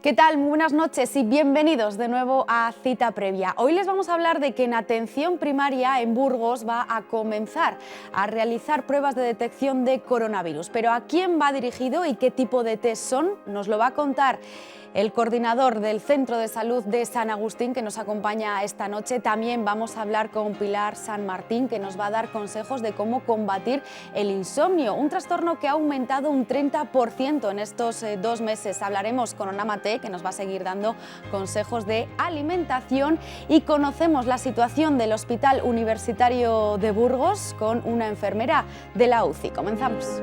¿Qué tal? Muy buenas noches y bienvenidos de nuevo a Cita Previa. Hoy les vamos a hablar de que en atención primaria en Burgos va a comenzar a realizar pruebas de detección de coronavirus. Pero ¿a quién va dirigido y qué tipo de test son? Nos lo va a contar el coordinador del Centro de Salud de San Agustín, que nos acompaña esta noche. También vamos a hablar con Pilar San Martín, que nos va a dar consejos de cómo combatir el insomnio, un trastorno que ha aumentado un 30% en estos 2 meses. Hablaremos con Ona Mate, que nos va a seguir dando consejos de alimentación, y conocemos la situación del Hospital Universitario de Burgos con una enfermera de la UCI. Comenzamos.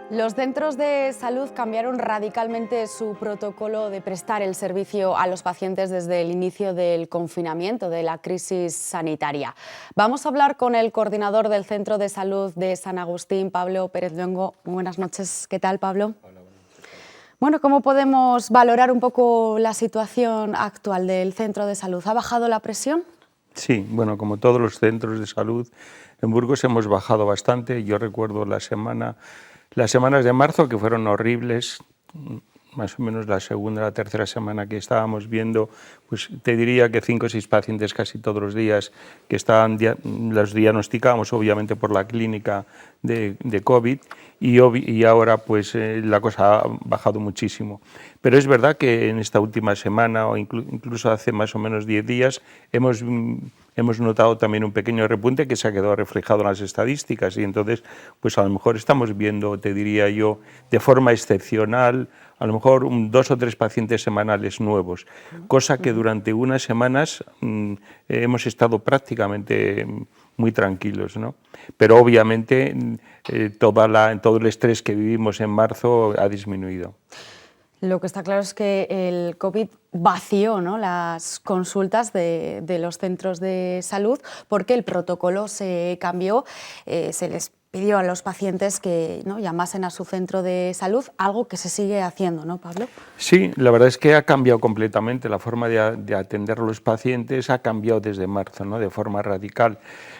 Los centros de salud cambiaron radicalmente su protocolo de prestar el servicio a los pacientes desde el inicio del confinamiento, de la crisis sanitaria. Vamos a hablar con el coordinador del Centro de Salud de San Agustín, Pablo Pérez Luengo. Muy buenas noches. ¿Qué tal, Pablo? Hola, buenas noches. Bueno, ¿cómo podemos valorar un poco la situación actual del centro de salud? ¿Ha bajado la presión? Sí, bueno, como todos los centros de salud, en Burgos hemos bajado bastante. Yo recuerdo las semanas de marzo que fueron horribles, más o menos la segunda, la tercera semana que estábamos viendo, pues te diría que 5 o 6 pacientes casi todos los días que los diagnosticábamos obviamente por la clínica de COVID y ahora pues la cosa ha bajado muchísimo. Pero es verdad que en esta última semana o incluso hace más o menos 10 días hemos notado también un pequeño repunte que se ha quedado reflejado en las estadísticas y entonces pues a lo mejor estamos viendo, te diría yo, de forma excepcional, a lo mejor 2 o 3 pacientes semanales nuevos, cosa que durante unas semanas hemos estado prácticamente muy tranquilos, ¿no? Pero obviamente todo el estrés que vivimos en marzo ha disminuido. Lo que está claro es que el COVID vació, ¿no?, las consultas de los centros de salud porque el protocolo se cambió, se les pidió a los pacientes que, ¿no?, llamasen a su centro de salud, algo que se sigue haciendo, ¿no, Pablo? Sí, la verdad es que ha cambiado completamente la forma de atender a los pacientes, ha cambiado desde marzo, ¿no?, de forma radical.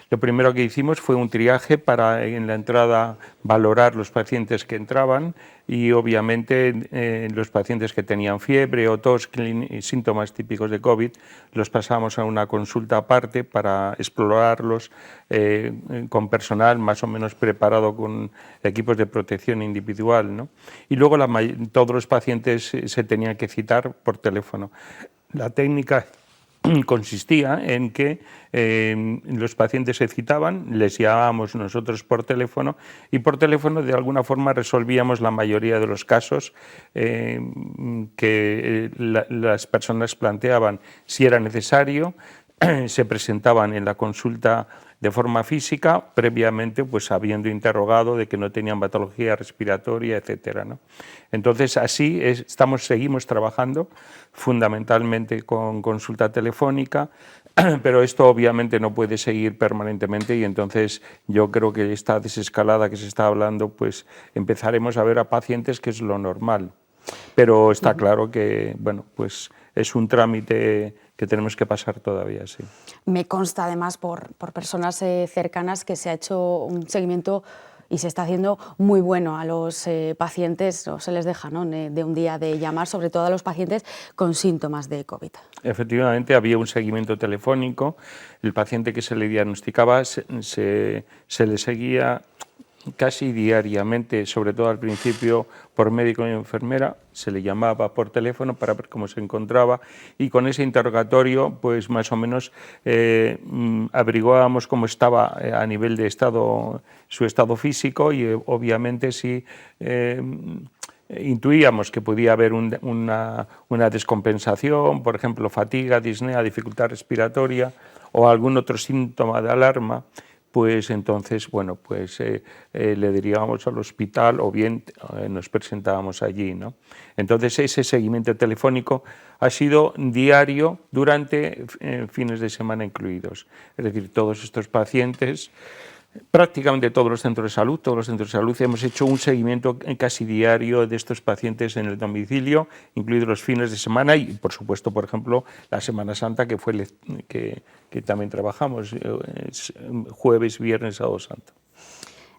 Lo primero que hicimos fue un triaje para en la entrada valorar los pacientes que entraban y obviamente los pacientes que tenían fiebre o tos, síntomas típicos de COVID, los pasamos a una consulta aparte para explorarlos con personal más o menos preparado con equipos de protección individual, ¿no? Y luego todos los pacientes se tenían que citar por teléfono. La técnica consistía en que los pacientes se citaban, les llamábamos nosotros por teléfono y por teléfono de alguna forma resolvíamos la mayoría de los casos que las personas planteaban. Si era necesario, se presentaban en la consulta de forma física, previamente pues habiendo interrogado de que no tenían patología respiratoria, etcétera, ¿no? Entonces así seguimos trabajando fundamentalmente con consulta telefónica, pero esto obviamente no puede seguir permanentemente y entonces yo creo que esta desescalada que se está hablando pues empezaremos a ver a pacientes, que es lo normal. Pero está claro que, bueno, pues es un trámite que tenemos que pasar todavía, sí. Me consta además por personas cercanas que se ha hecho un seguimiento y se está haciendo muy bueno a los pacientes, no se les deja, ¿no?, de un día de llamar, sobre todo a los pacientes con síntomas de COVID. Efectivamente, había un seguimiento telefónico, el paciente que se le diagnosticaba se le seguía casi diariamente, sobre todo al principio por médico y enfermera, se le llamaba por teléfono para ver cómo se encontraba y con ese interrogatorio pues más o menos averiguábamos cómo estaba a nivel de su estado físico y obviamente si intuíamos que podía haber una descompensación, por ejemplo fatiga, disnea, dificultad respiratoria o algún otro síntoma de alarma, pues entonces, bueno, pues le derivábamos al hospital o bien nos presentábamos allí, ¿no? Entonces ese seguimiento telefónico ha sido diario durante fines de semana incluidos. Es decir, todos estos pacientes, prácticamente todos los centros de salud hemos hecho un seguimiento casi diario de estos pacientes en el domicilio, incluidos los fines de semana y, por supuesto, por ejemplo, la Semana Santa, que fue que también trabajamos, jueves, viernes, sábado santo.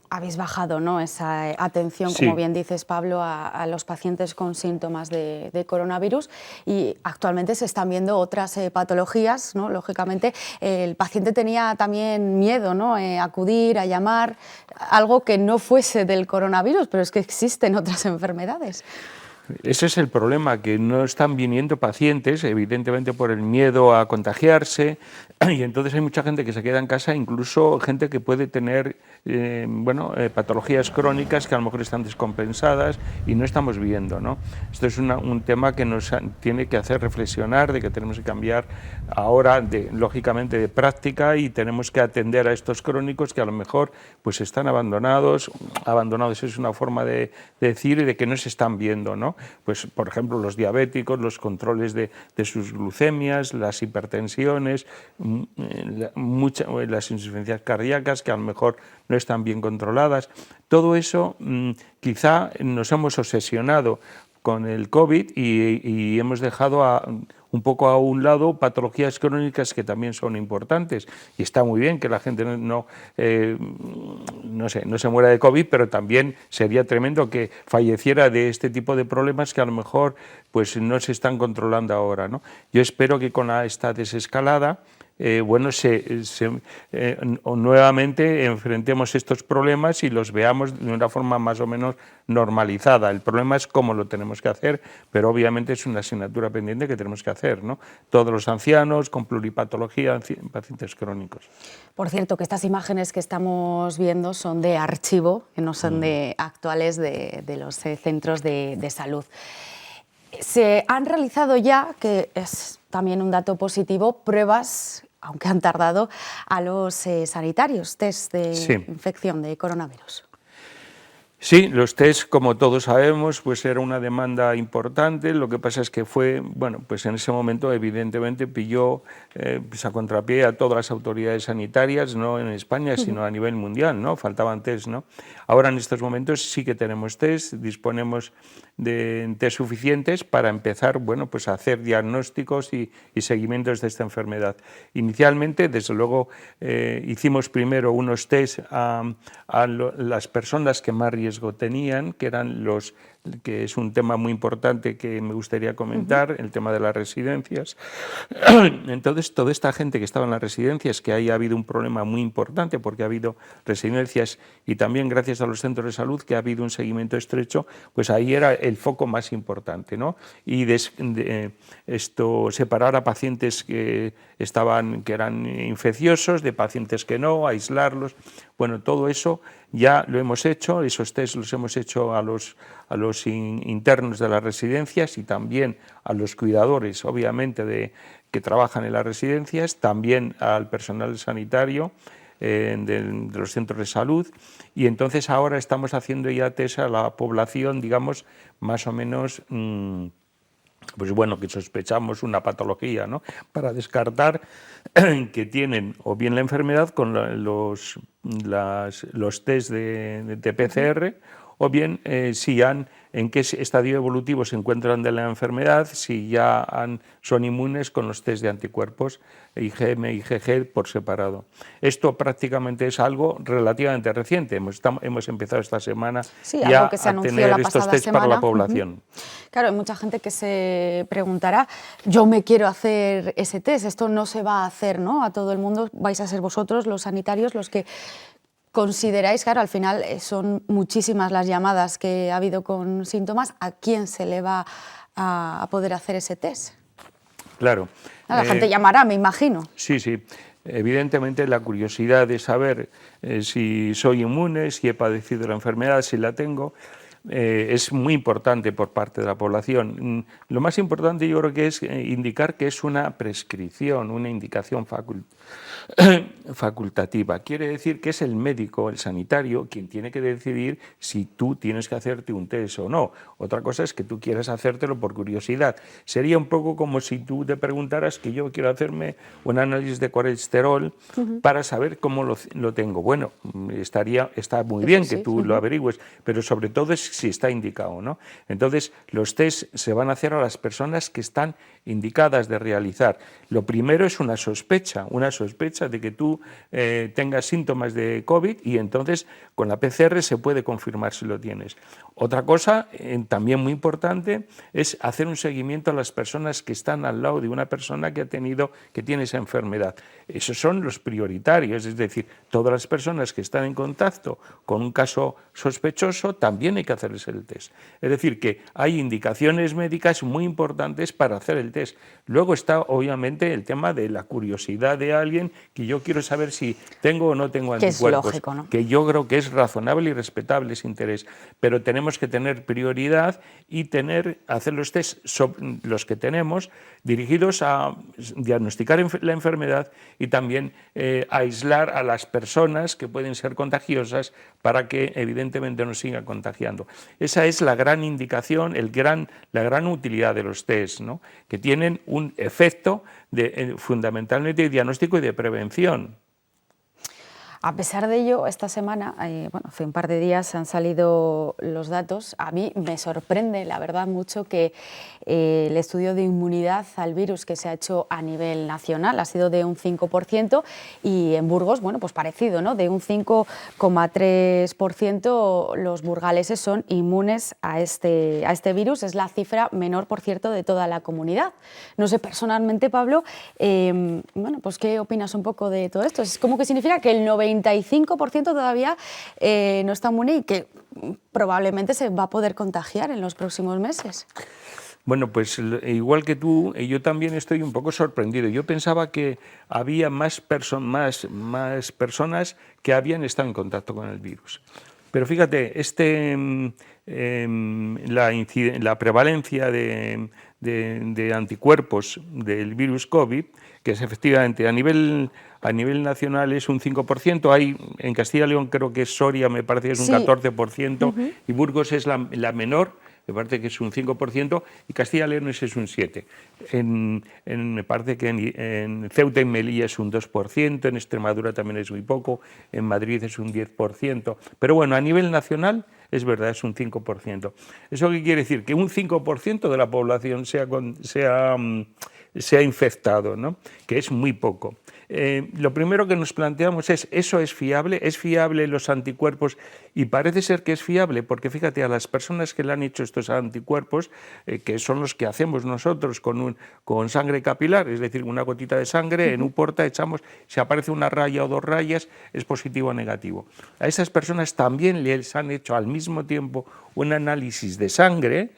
Habéis bajado, ¿no?, esa atención, como bien dices, Pablo, a los pacientes con síntomas de coronavirus, y actualmente se están viendo otras patologías, ¿no? Lógicamente, el paciente tenía también miedo, ¿no?, acudir, a llamar, algo que no fuese del coronavirus, pero es que existen otras enfermedades. Ese es el problema, que no están viniendo pacientes, evidentemente por el miedo a contagiarse, y entonces hay mucha gente que se queda en casa, incluso gente que puede tener patologías crónicas que a lo mejor están descompensadas y no estamos viendo, ¿no? Esto es un tema que nos tiene que hacer reflexionar, de que tenemos que cambiar ahora, lógicamente, de práctica, y tenemos que atender a estos crónicos que a lo mejor pues están abandonados es una forma de decir, y de que no se están viendo, ¿no? Pues, por ejemplo, los diabéticos, los controles de sus glucemias, las hipertensiones, las insuficiencias cardíacas que a lo mejor no están bien controladas. Todo eso quizá nos hemos obsesionado con el COVID y hemos dejado un poco a un lado patologías crónicas que también son importantes, y está muy bien que la gente no se muera de COVID, pero también sería tremendo que falleciera de este tipo de problemas que a lo mejor pues no se están controlando ahora, ¿no? Yo espero que con esta desescalada nuevamente enfrentemos estos problemas y los veamos de una forma más o menos normalizada. El problema es cómo lo tenemos que hacer, pero obviamente es una asignatura pendiente que tenemos que hacer, ¿no? Todos los ancianos con pluripatología, pacientes crónicos. Por cierto, que estas imágenes que estamos viendo son de archivo, que no son actuales de los centros de salud. Se han realizado ya, que es también un dato positivo, pruebas, aunque han tardado, a los sanitarios, test de infección de coronavirus. Sí, los test, como todos sabemos, pues era una demanda importante. Lo que pasa es que fue, bueno, pues en ese momento evidentemente pilló pues a contrapié a todas las autoridades sanitarias, no en España, sino a nivel mundial, ¿no? Faltaban test, ¿no? Ahora en estos momentos sí que tenemos test, disponemos de test suficientes para empezar, bueno, pues a hacer diagnósticos y seguimientos de esta enfermedad. Inicialmente, desde luego, hicimos primero unos test a las personas que más riesgo tenían, que es un tema muy importante que me gustaría comentar, el tema de las residencias. Entonces, toda esta gente que estaba en las residencias, que ahí ha habido un problema muy importante, porque ha habido residencias y también gracias a los centros de salud que ha habido un seguimiento estrecho, pues ahí era el foco más importante, ¿no? Y separar a pacientes que eran infecciosos de pacientes que no, aislarlos. Bueno, todo eso ya lo hemos hecho, esos test los hemos hecho a los internos de las residencias y también a los cuidadores, obviamente, que trabajan en las residencias, también al personal sanitario de los centros de salud, y entonces ahora estamos haciendo ya test a la población, digamos, más o menos pues bueno, que sospechamos una patología, ¿no? Para descartar que tienen o bien la enfermedad con los test de PCR, o bien en qué estadio evolutivo se encuentran de la enfermedad, si ya son inmunes con los test de anticuerpos IgM y IgG por separado. Esto prácticamente es algo relativamente reciente. Hemos empezado esta semana ya a tener estos test para la población. Claro, hay mucha gente que se preguntará, yo me quiero hacer ese test, esto no se va a hacer, ¿no?, a todo el mundo, vais a ser vosotros, los sanitarios, los que consideráis, claro, al final son muchísimas las llamadas que ha habido con síntomas, ¿a quién se le va a poder hacer ese test? Claro. La gente llamará, me imagino. Sí, sí. Evidentemente la curiosidad de saber si soy inmune, si he padecido la enfermedad, si la tengo, es muy importante por parte de la población. Lo más importante yo creo que es indicar que es una prescripción, una indicación facultativa. Quiere decir que es el médico, el sanitario, quien tiene que decidir si tú tienes que hacerte un test o no. Otra cosa es que tú quieras hacértelo por curiosidad. Sería un poco como si tú te preguntaras que yo quiero hacerme un análisis de colesterol para saber cómo lo tengo. Bueno, está muy bien que tú lo averigües, pero sobre todo es si está indicado, ¿no? Entonces, los test se van a hacer a las personas que están indicadas de realizar. Lo primero es una sospecha de que tú tengas síntomas de COVID y entonces con la PCR se puede confirmar si lo tienes. Otra cosa también muy importante es hacer un seguimiento a las personas que están al lado de una persona que tiene esa enfermedad. Esos son los prioritarios, es decir, todas las personas que están en contacto con un caso sospechoso también hay que hacerles el test. Es decir, que hay indicaciones médicas muy importantes para hacer el test. Luego está obviamente el tema de la curiosidad de alguien, que yo quiero saber si tengo o no tengo anticuerpos. Que es lógico, ¿no? Que yo creo que es razonable y respetable ese interés, pero tenemos que tener prioridad y hacer los test, los que tenemos, dirigidos a diagnosticar la enfermedad y también aislar a las personas que pueden ser contagiosas para que evidentemente no sigan contagiando. Esa es la gran indicación, la gran utilidad de los test, ¿no? Que tienen un efecto fundamentalmente de diagnóstico y de prevención. A pesar de ello, esta semana, hace un par de días han salido los datos. A mí me sorprende, la verdad, mucho que el estudio de inmunidad al virus que se ha hecho a nivel nacional ha sido de un 5% y en Burgos, bueno, pues parecido, ¿no? De un 5,3% los burgaleses son inmunes a este virus. Es la cifra menor, por cierto, de toda la comunidad. No sé, personalmente, Pablo, bueno, pues ¿qué opinas un poco de todo esto? Es como que significa que el 95% todavía no está inmune y que probablemente se va a poder contagiar en los próximos meses. Bueno, pues igual que tú, yo también estoy un poco sorprendido. Yo pensaba que había más personas que habían estado en contacto con el virus. Pero fíjate, la prevalencia de anticuerpos del virus COVID, que es efectivamente a nivel nacional es un 5%, en Castilla y León creo que es Soria, me parece que es un 14%, y Burgos es la menor, me parece que es un 5%, y Castilla y León es un 7%. Me parece que en Ceuta y Melilla es un 2%, en Extremadura también es muy poco, en Madrid es un 10%. Pero bueno, a nivel nacional es verdad, es un 5%. ¿Eso qué quiere decir? Que un 5% de la población se ha infectado, ¿no? Que es muy poco. Lo primero que nos planteamos es, ¿eso es fiable? ¿Es fiable los anticuerpos? Y parece ser que es fiable, porque fíjate, a las personas que le han hecho estos anticuerpos, que son los que hacemos nosotros con sangre capilar, es decir, una gotita de sangre, en un porta echamos, si aparece una raya o dos rayas, es positivo o negativo. A esas personas también les han hecho al mismo tiempo un análisis de sangre,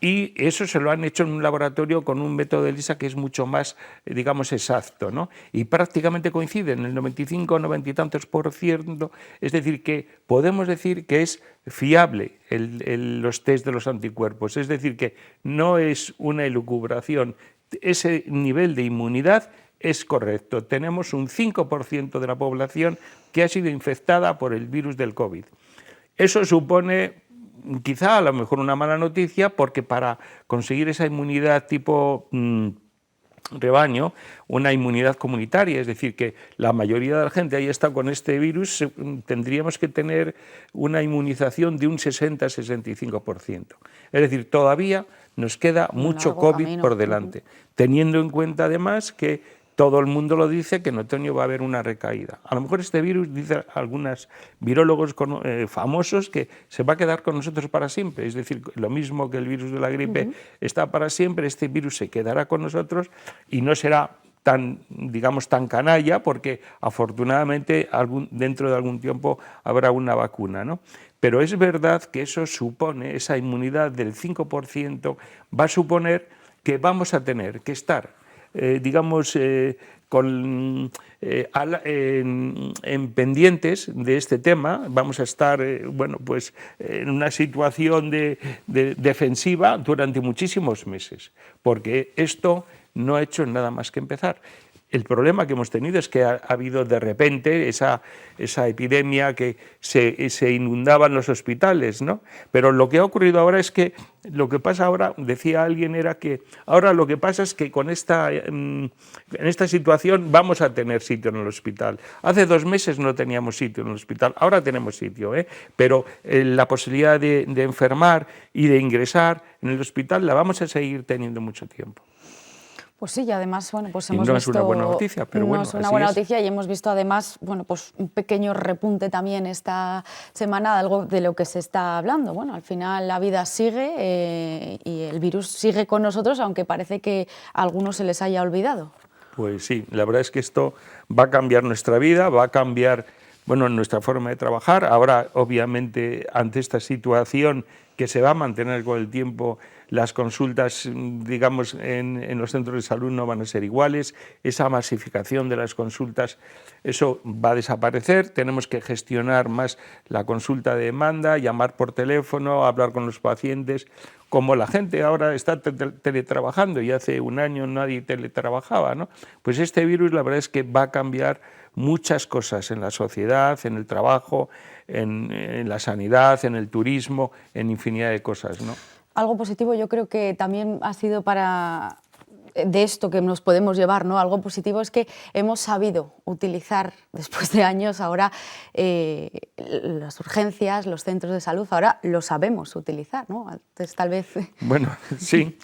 y eso se lo han hecho en un laboratorio con un método de ELISA que es mucho más, digamos, exacto, ¿no? Y prácticamente coinciden, el 95 o 90 y tantos %, es decir, que podemos decir que es fiable los test de los anticuerpos, es decir, que no es una elucubración, ese nivel de inmunidad es correcto. Tenemos un 5% de la población que ha sido infectada por el virus del COVID. Eso supone quizá a lo mejor una mala noticia, porque para conseguir esa inmunidad tipo rebaño, una inmunidad comunitaria, es decir, que la mayoría de la gente haya estado con este virus, tendríamos que tener una inmunización de un 60-65%. Es decir, todavía nos queda mucho COVID por delante, teniendo en cuenta además que todo el mundo lo dice, que en otoño va a haber una recaída. A lo mejor este virus, dicen algunos virólogos famosos, que se va a quedar con nosotros para siempre. Es decir, lo mismo que el virus de la gripe está para siempre, este virus se quedará con nosotros y no será tan canalla, porque afortunadamente dentro de algún tiempo habrá una vacuna, ¿no? Pero es verdad que eso supone, esa inmunidad del 5%, va a suponer que vamos a tener que estar en pendientes de este tema. Vamos a estar bueno, pues, en una situación de defensiva durante muchísimos meses, porque esto no ha hecho nada más que empezar. El problema que hemos tenido es que ha habido de repente esa epidemia que se inundaban los hospitales, ¿no? Pero lo que ha ocurrido ahora es que, lo que pasa ahora, decía alguien, era que ahora lo que pasa es que en esta situación vamos a tener sitio en el hospital. Hace 2 meses no teníamos sitio en el hospital, ahora tenemos sitio, pero la posibilidad de enfermar y de ingresar en el hospital la vamos a seguir teniendo mucho tiempo. Pues sí, y además, bueno, pues hemos visto... No es una buena noticia, pero bueno, no es una buena noticia, y hemos visto además, bueno, pues un pequeño repunte también esta semana de algo de lo que se está hablando. Bueno, al final la vida sigue y el virus sigue con nosotros, aunque parece que a algunos se les haya olvidado. Pues sí, la verdad es que esto va a cambiar nuestra vida, va a cambiar, bueno, nuestra forma de trabajar. Ahora, obviamente, ante esta situación que se va a mantener con el tiempo, las consultas, digamos, en los centros de salud no van a ser iguales, esa masificación de las consultas, eso va a desaparecer, tenemos que gestionar más la consulta de demanda, llamar por teléfono, hablar con los pacientes. Como la gente ahora está teletrabajando y hace 1 año nadie teletrabajaba, ¿no? Pues este virus, la verdad es que va a cambiar muchas cosas en la sociedad, en el trabajo, en la sanidad, en el turismo, en infinidad de cosas, ¿no? Algo positivo yo creo que también ha sido de esto que nos podemos llevar, ¿no? Algo positivo es que hemos sabido utilizar, después de años, ahora las urgencias, los centros de salud, ahora lo sabemos utilizar, ¿no? Antes tal vez... Bueno, sí.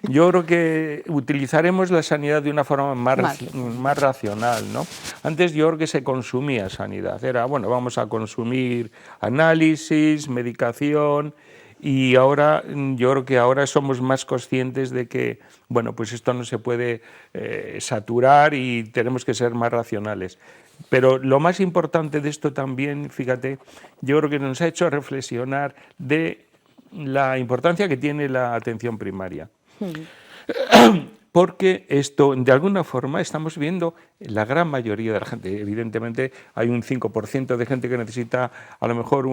Yo creo que utilizaremos la sanidad de una forma más racional, ¿no? Antes yo creo que se consumía sanidad. Era, bueno, vamos a consumir análisis, medicación... Y ahora, yo creo que ahora somos más conscientes de que, bueno, pues esto no se puede saturar y tenemos que ser más racionales. Pero lo más importante de esto también, fíjate, yo creo que nos ha hecho reflexionar de la importancia que tiene la atención primaria. Porque esto, de alguna forma, estamos viendo la gran mayoría de la gente. Evidentemente hay un 5% de gente que necesita a lo mejor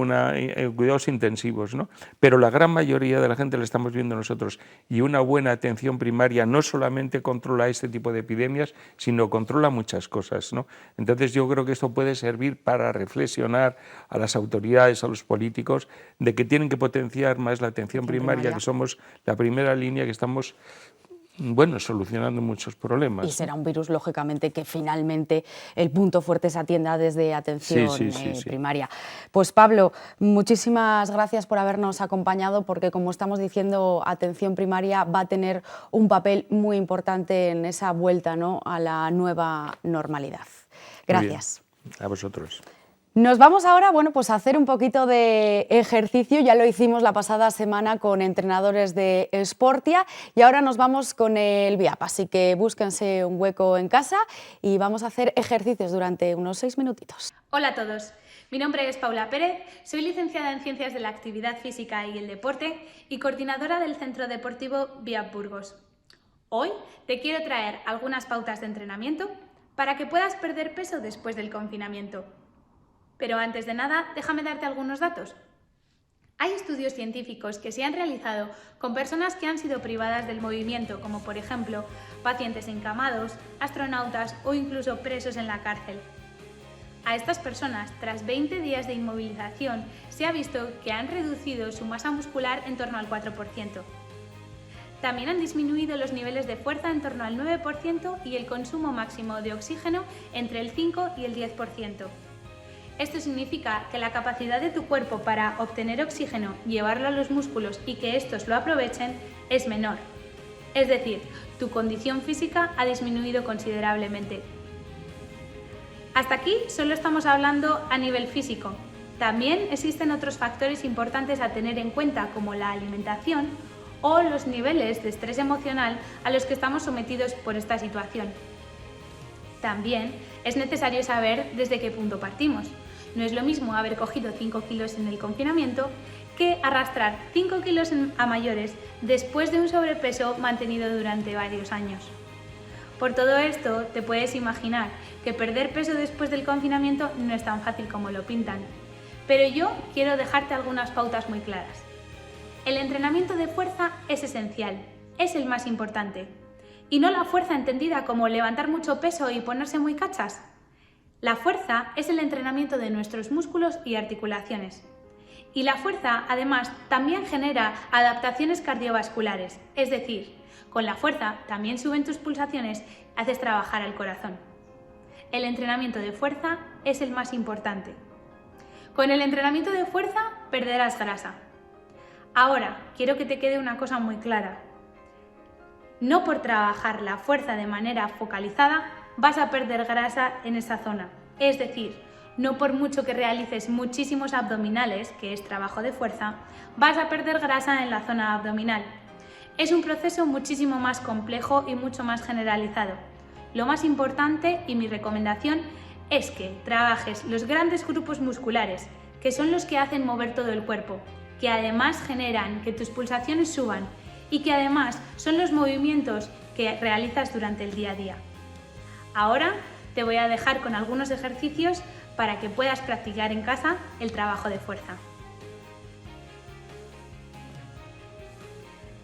cuidados intensivos, ¿no? Pero la gran mayoría de la gente la estamos viendo nosotros. Y una buena atención primaria no solamente controla este tipo de epidemias, sino controla muchas cosas, ¿no? Entonces yo creo que esto puede servir para reflexionar a las autoridades, a los políticos, de que tienen que potenciar más la atención primaria, que somos la primera línea, que estamos... bueno, solucionando muchos problemas. Y será un virus, lógicamente, que finalmente el punto fuerte se atienda desde atención primaria. Pues Pablo, muchísimas gracias por habernos acompañado, porque como estamos diciendo, atención primaria va a tener un papel muy importante en esa vuelta, ¿no?, a la nueva normalidad. Gracias. A vosotros. Nos vamos ahora, bueno, pues a hacer un poquito de ejercicio. Ya lo hicimos la pasada semana con entrenadores de Sportia y ahora nos vamos con el BIAP. Así que búsquense un hueco en casa y vamos a hacer ejercicios durante unos 6 minutitos. Hola a todos, mi nombre es Paula Pérez, soy licenciada en Ciencias de la Actividad Física y el Deporte y coordinadora del Centro Deportivo BIAP Burgos. Hoy te quiero traer algunas pautas de entrenamiento para que puedas perder peso después del confinamiento. Pero antes de nada, déjame darte algunos datos. Hay estudios científicos que se han realizado con personas que han sido privadas del movimiento, como por ejemplo pacientes encamados, astronautas o incluso presos en la cárcel. A estas personas, tras 20 días de inmovilización, se ha visto que han reducido su masa muscular en torno al 4%. También han disminuido los niveles de fuerza en torno al 9% y el consumo máximo de oxígeno entre el 5 y el 10%. Esto significa que la capacidad de tu cuerpo para obtener oxígeno, llevarlo a los músculos y que estos lo aprovechen es menor. Es decir, tu condición física ha disminuido considerablemente. Hasta aquí solo estamos hablando a nivel físico. También existen otros factores importantes a tener en cuenta, como la alimentación o los niveles de estrés emocional a los que estamos sometidos por esta situación. También es necesario saber desde qué punto partimos. No es lo mismo haber cogido 5 kilos en el confinamiento que arrastrar 5 kilos a mayores después de un sobrepeso mantenido durante varios años. Por todo esto, te puedes imaginar que perder peso después del confinamiento no es tan fácil como lo pintan. Pero yo quiero dejarte algunas pautas muy claras. El entrenamiento de fuerza es esencial, es el más importante. Y no la fuerza entendida como levantar mucho peso y ponerse muy cachas. La fuerza es el entrenamiento de nuestros músculos y articulaciones. Y la fuerza, además, también genera adaptaciones cardiovasculares, es decir, con la fuerza también suben tus pulsaciones, haces trabajar al corazón. El entrenamiento de fuerza es el más importante. Con el entrenamiento de fuerza perderás grasa. Ahora, quiero que te quede una cosa muy clara. No por trabajar la fuerza de manera focalizada vas a perder grasa en esa zona. Es decir, no por mucho que realices muchísimos abdominales, que es trabajo de fuerza, vas a perder grasa en la zona abdominal. Es un proceso muchísimo más complejo y mucho más generalizado. Lo más importante y mi recomendación es que trabajes los grandes grupos musculares, que son los que hacen mover todo el cuerpo, que además generan que tus pulsaciones suban y que además son los movimientos que realizas durante el día a día. Ahora te voy a dejar con algunos ejercicios para que puedas practicar en casa el trabajo de fuerza.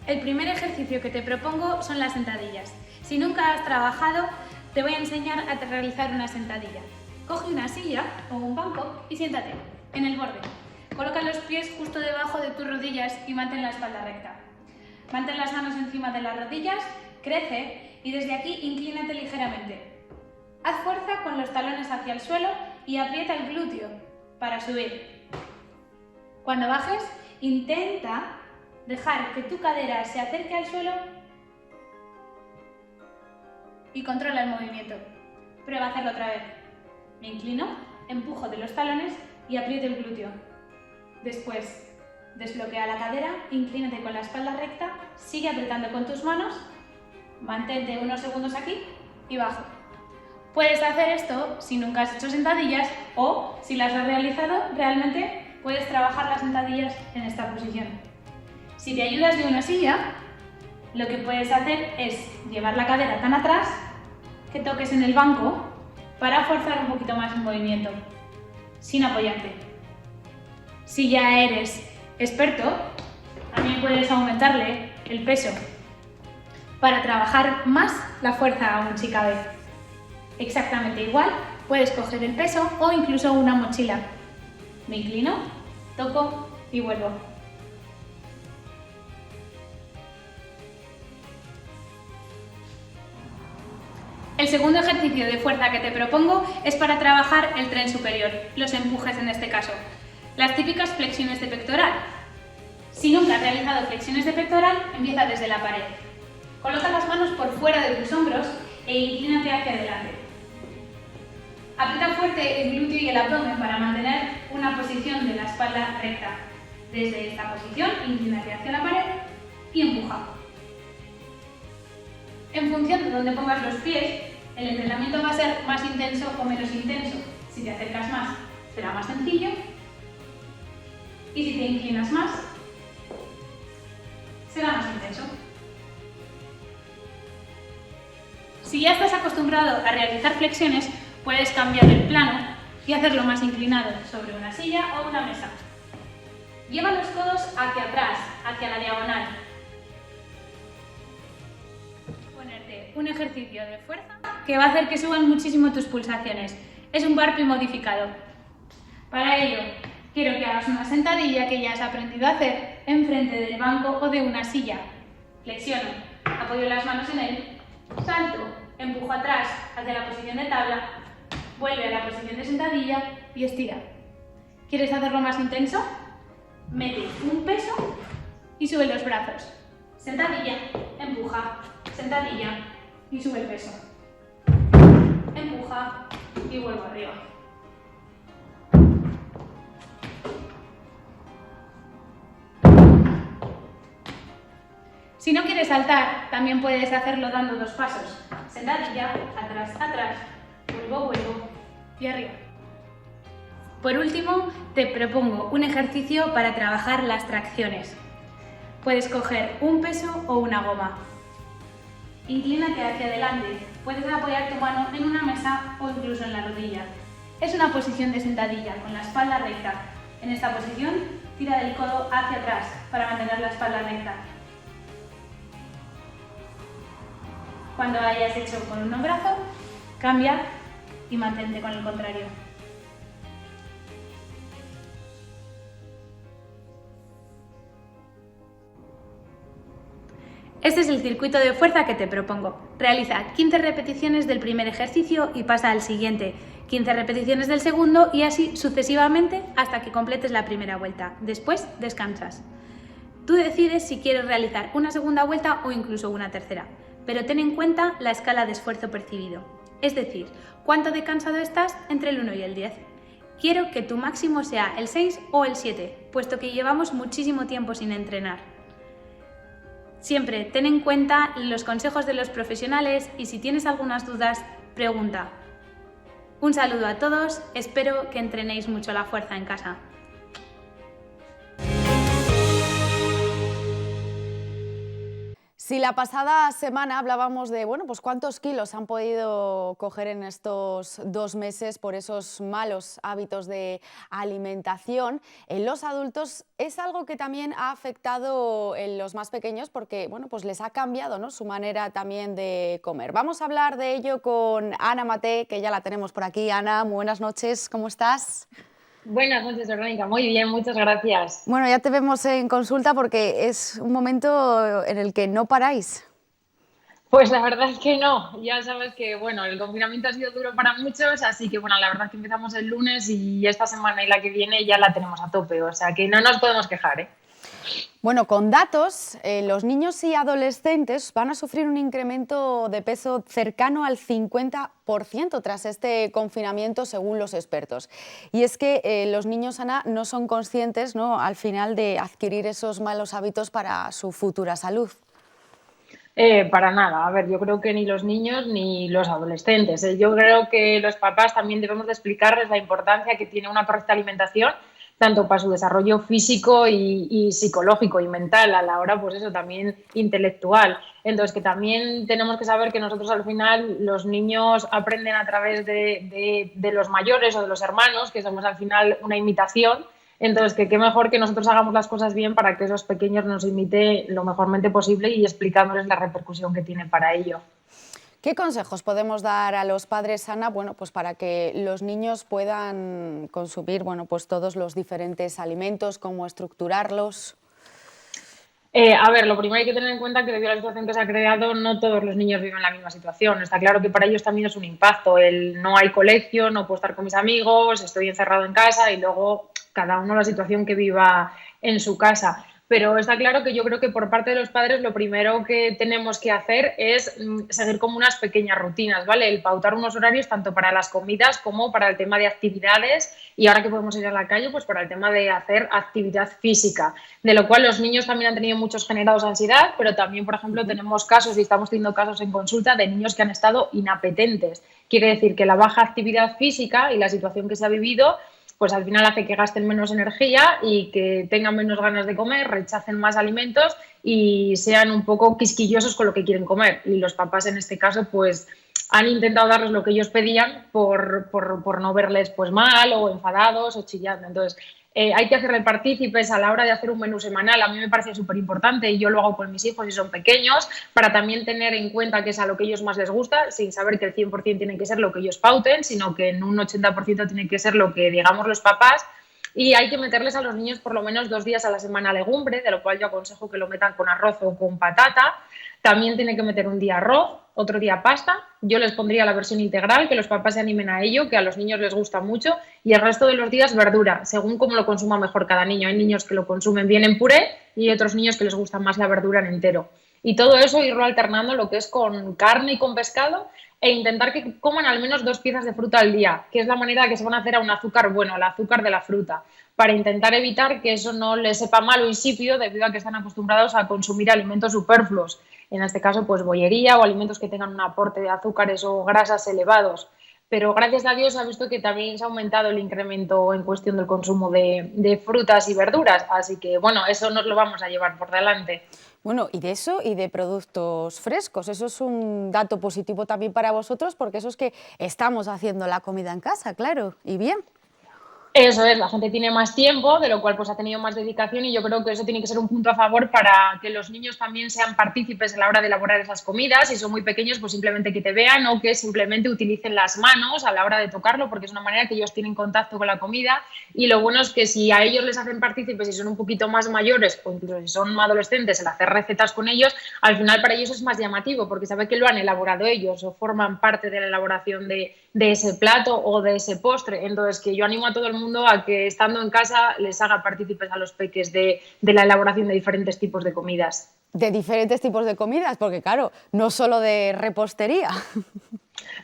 El primer ejercicio que te propongo son las sentadillas. Si nunca has trabajado, te voy a enseñar a realizar una sentadilla. Coge una silla o un banco y siéntate en el borde. Coloca los pies justo debajo de tus rodillas y mantén la espalda recta. Mantén las manos encima de las rodillas, crece y desde aquí inclínate ligeramente. Haz fuerza con los talones hacia el suelo y aprieta el glúteo para subir. Cuando bajes, intenta dejar que tu cadera se acerque al suelo y controla el movimiento. Prueba a hacerlo otra vez. Me inclino, empujo de los talones y aprieto el glúteo. Después, desbloquea la cadera, inclínate con la espalda recta, sigue apretando con tus manos, mantente unos segundos aquí y bajo. Puedes hacer esto si nunca has hecho sentadillas o si las has realizado, realmente puedes trabajar las sentadillas en esta posición. Si te ayudas de una silla, lo que puedes hacer es llevar la cadera tan atrás que toques en el banco para forzar un poquito más el movimiento, sin apoyarte. Si ya eres experto, también puedes aumentarle el peso para trabajar más la fuerza aún si cabe. Exactamente igual, puedes coger el peso o incluso una mochila. Me inclino, toco y vuelvo. El segundo ejercicio de fuerza que te propongo es para trabajar el tren superior, los empujes en este caso. Las típicas flexiones de pectoral. Si nunca has realizado flexiones de pectoral, empieza desde la pared. Coloca las manos por fuera de tus hombros e inclínate hacia adelante. Aprieta fuerte el glúteo y el abdomen para mantener una posición de la espalda recta. Desde esta posición, inclínate hacia la pared y empuja. En función de dónde pongas los pies, el entrenamiento va a ser más intenso o menos intenso. Si te acercas más, será más sencillo. Y si te inclinas más, será más intenso. Si ya estás acostumbrado a realizar flexiones, puedes cambiar el plano y hacerlo más inclinado sobre una silla o una mesa. Lleva los codos hacia atrás, hacia la diagonal. Ponerte un ejercicio de fuerza que va a hacer que suban muchísimo tus pulsaciones. Es un burpee modificado. Para ello, quiero que hagas una sentadilla que ya has aprendido a hacer enfrente del banco o de una silla. Flexiono, apoyo las manos en él, salto, empujo atrás hacia la posición de tabla, vuelve a la posición de sentadilla y estira. ¿Quieres hacerlo más intenso? Mete un peso y sube los brazos. Sentadilla, empuja, sentadilla y sube el peso. Empuja y vuelvo arriba. Si no quieres saltar, también puedes hacerlo dando dos pasos. Sentadilla, atrás, atrás, vuelvo y arriba. Por último, te propongo un ejercicio para trabajar las tracciones. Puedes coger un peso o una goma. Inclínate hacia adelante Puedes apoyar tu mano en una mesa o incluso en la rodilla. Es una posición de sentadilla, con la espalda recta. En esta posición, tira del codo hacia atrás para mantener la espalda recta. Cuando hayas hecho con un brazo, cambia y mantente con el contrario. Este es el circuito de fuerza que te propongo. Realiza 15 repeticiones del primer ejercicio y pasa al siguiente, 15 repeticiones del segundo y así sucesivamente hasta que completes la primera vuelta. Después descansas. Tú decides si quieres realizar una segunda vuelta o incluso una tercera, pero ten en cuenta la escala de esfuerzo percibido, es decir, cuánto de cansado estás entre el 1 y el 10. Quiero que tu máximo sea el 6 o el 7, puesto que llevamos muchísimo tiempo sin entrenar. Siempre ten en cuenta los consejos de los profesionales y si tienes algunas dudas, pregunta. Un saludo a todos, espero que entrenéis mucho la fuerza en casa. Si la pasada semana hablábamos de, bueno, pues cuántos kilos han podido coger en estos 2 meses por esos malos hábitos de alimentación, en los adultos es algo que también ha afectado en los más pequeños porque, bueno, pues les ha cambiado, ¿no?, su manera también de comer. Vamos a hablar de ello con Ana Maté, que ya la tenemos por aquí. Ana, muy buenas noches, ¿cómo estás? Buenas noches, Verónica. Muy bien, muchas gracias. Bueno, ya te vemos en consulta porque es un momento en el que no paráis. Pues la verdad es que no. Ya sabes que, bueno, el confinamiento ha sido duro para muchos, así que, bueno, la verdad es que empezamos el lunes y esta semana y la que viene ya la tenemos a tope, o sea que no nos podemos quejar, ¿eh? Bueno, con datos, los niños y adolescentes van a sufrir un incremento de peso cercano al 50% tras este confinamiento, según los expertos. Y es que los niños, Ana, no son conscientes, ¿no?, al final de adquirir esos malos hábitos para su futura salud. Para nada. A ver, yo creo que ni los niños ni los adolescentes. Yo creo que los papás también debemos de explicarles la importancia que tiene una correcta alimentación, tanto para su desarrollo físico y psicológico y mental, a la hora, pues eso, también intelectual. Entonces, que también tenemos que saber que nosotros al final, los niños aprenden a través de los mayores o de los hermanos, que somos al final una imitación. Entonces, que qué mejor que nosotros hagamos las cosas bien para que esos pequeños nos imiten lo mejormente posible y explicándoles la repercusión que tiene para ello. ¿Qué consejos podemos dar a los padres, Ana, bueno, pues para que los niños puedan consumir, bueno, pues todos los diferentes alimentos, cómo estructurarlos? A ver, lo primero hay que tener en cuenta que debido a la situación que se ha creado, no todos los niños viven la misma situación. Está claro que para ellos también es un impacto. No hay colegio, no puedo estar con mis amigos, estoy encerrado en casa y luego cada uno la situación que viva en su casa. Pero está claro que yo creo que por parte de los padres lo primero que tenemos que hacer es seguir como unas pequeñas rutinas, ¿vale? El pautar unos horarios tanto para las comidas como para el tema de actividades y ahora que podemos ir a la calle, pues para el tema de hacer actividad física, de lo cual los niños también han tenido muchos generados ansiedad, pero también, por ejemplo, tenemos casos y estamos teniendo casos en consulta de niños que han estado inapetentes. Quiere decir que la baja actividad física y la situación que se ha vivido pues al final hace que gasten menos energía y que tengan menos ganas de comer, rechacen más alimentos y sean un poco quisquillosos con lo que quieren comer. Y los papás en este caso pues han intentado darles lo que ellos pedían por no verles pues mal o enfadados o chillando. Entonces hay que hacerle partícipes a la hora de hacer un menú semanal. A mí me parece súper importante y yo lo hago con mis hijos si son pequeños para también tener en cuenta que es a lo que ellos más les gusta, sin saber que el 100% tiene que ser lo que ellos pauten, sino que en un 80% tiene que ser lo que digamos los papás. Y hay que meterles a los niños por lo menos 2 días a la semana legumbre, de lo cual yo aconsejo que lo metan con arroz o con patata. También tienen que meter un día arroz, otro día pasta. Yo les pondría la versión integral, que los papás se animen a ello, que a los niños les gusta mucho, y el resto de los días verdura, según cómo lo consuma mejor cada niño. Hay niños que lo consumen bien en puré y otros niños que les gusta más la verdura en entero. Y todo eso irlo alternando lo que es con carne y con pescado e intentar que coman al menos 2 piezas de fruta al día, que es la manera que se van a hacer a un azúcar bueno, el azúcar de la fruta, para intentar evitar que eso no les sepa mal o insípido debido a que están acostumbrados a consumir alimentos superfluos, en este caso pues bollería o alimentos que tengan un aporte de azúcares o grasas elevados. pero gracias a Dios se ha visto que también se ha aumentado el incremento en cuestión del consumo de frutas y verduras, así que bueno, eso nos lo vamos a llevar por delante. Bueno, y de eso y de productos frescos, eso es un dato positivo también para vosotros, porque eso es que estamos haciendo la comida en casa, claro, y bien. Eso es, la gente tiene más tiempo, de lo cual pues ha tenido más dedicación y yo creo que eso tiene que ser un punto a favor para que los niños también sean partícipes a la hora de elaborar esas comidas. Si son muy pequeños, pues simplemente que te vean o que simplemente utilicen las manos a la hora de tocarlo, porque es una manera que ellos tienen contacto con la comida. Y lo bueno es que si a ellos les hacen partícipes y son un poquito más mayores o incluso si son adolescentes, el hacer recetas con ellos, al final para ellos es más llamativo porque saben que lo han elaborado ellos o forman parte de la elaboración de ese plato o de ese postre. Entonces, que yo animo a todo el mundo a que estando en casa les haga partícipes a los peques de la elaboración de diferentes tipos de comidas. De diferentes tipos de comidas, porque claro, no solo de repostería.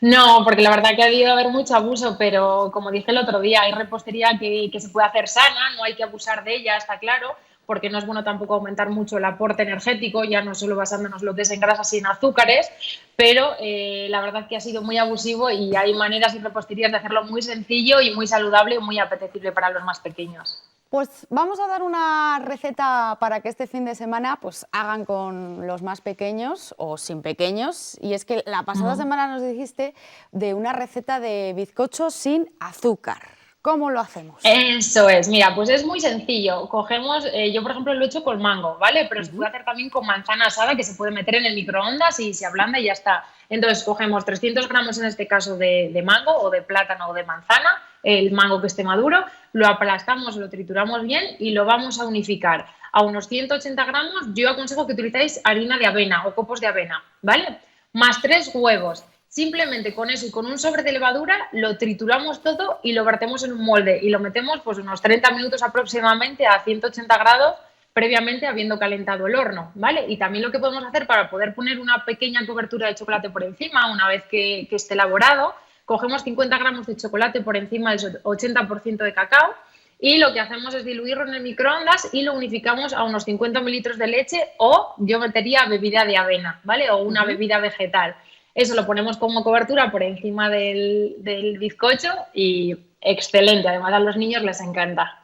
No, porque la verdad que ha debido haber mucho abuso, pero como dije el otro día, hay repostería que se puede hacer sana, no hay que abusar de ella, está claro, porque no es bueno tampoco aumentar mucho el aporte energético, ya no solo basándonos lo que es en grasas y en azúcares, pero la verdad que ha sido muy abusivo y hay maneras y reposterías de hacerlo muy sencillo y muy saludable y muy apetecible para los más pequeños. Pues vamos a dar una receta para que este fin de semana pues hagan con los más pequeños o sin pequeños, y es que la pasada semana nos dijiste de una receta de bizcocho sin azúcar. ¿Cómo lo hacemos? Eso es, mira, pues es muy sencillo. Cogemos, yo por ejemplo lo he hecho con mango, ¿vale? Pero se puede hacer también con manzana asada que se puede meter en el microondas y se ablanda y ya está. Entonces cogemos 300 gramos en este caso de mango o de plátano o de manzana, el mango que esté maduro, lo aplastamos, lo trituramos bien y lo vamos a unificar. A unos 180 gramos yo aconsejo que utilicéis harina de avena o copos de avena, ¿vale? Más 3 huevos. Simplemente con eso y con un sobre de levadura lo trituramos todo y lo vertemos en un molde y lo metemos pues unos 30 minutos aproximadamente a 180 grados previamente habiendo calentado el horno, ¿vale? Y también lo que podemos hacer para poder poner una pequeña cobertura de chocolate por encima una vez que esté elaborado, cogemos 50 gramos de chocolate por encima del 80% de cacao y lo que hacemos es diluirlo en el microondas y lo unificamos a unos 50 mililitros de leche o yo metería bebida de avena, ¿vale? O una bebida vegetal. Eso lo ponemos como cobertura por encima del bizcocho y excelente. Además, a los niños les encanta.